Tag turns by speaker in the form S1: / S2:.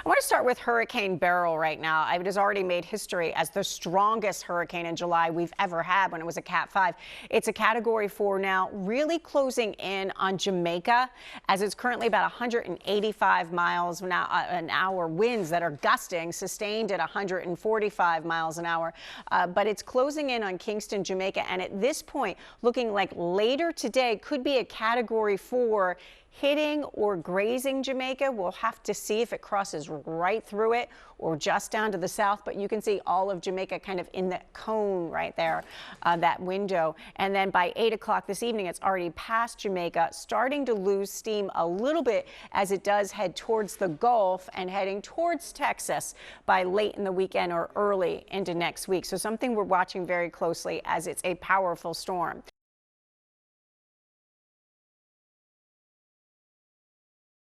S1: I want to start with Hurricane Beryl right now. It has already made history as the strongest hurricane in July we've ever had when it was a Cat 5. It's a Category 4 now, really closing in on Jamaica as it's currently about 185 miles an hour winds that are gusting, sustained at 145 miles an hour. But it's closing in on Kingston, Jamaica, and at this point, looking like later today could be a Category 4 hitting or grazing Jamaica. We'll have to see if it crosses right through it or just down to the south, but you can see all of Jamaica kind of in the cone right there, that window. And then by 8 o'clock this evening, it's already past Jamaica, starting to lose steam a little bit as it does head towards the Gulf and heading towards Texas by late in the weekend or early into next week. So something we're watching very closely as it's a powerful storm.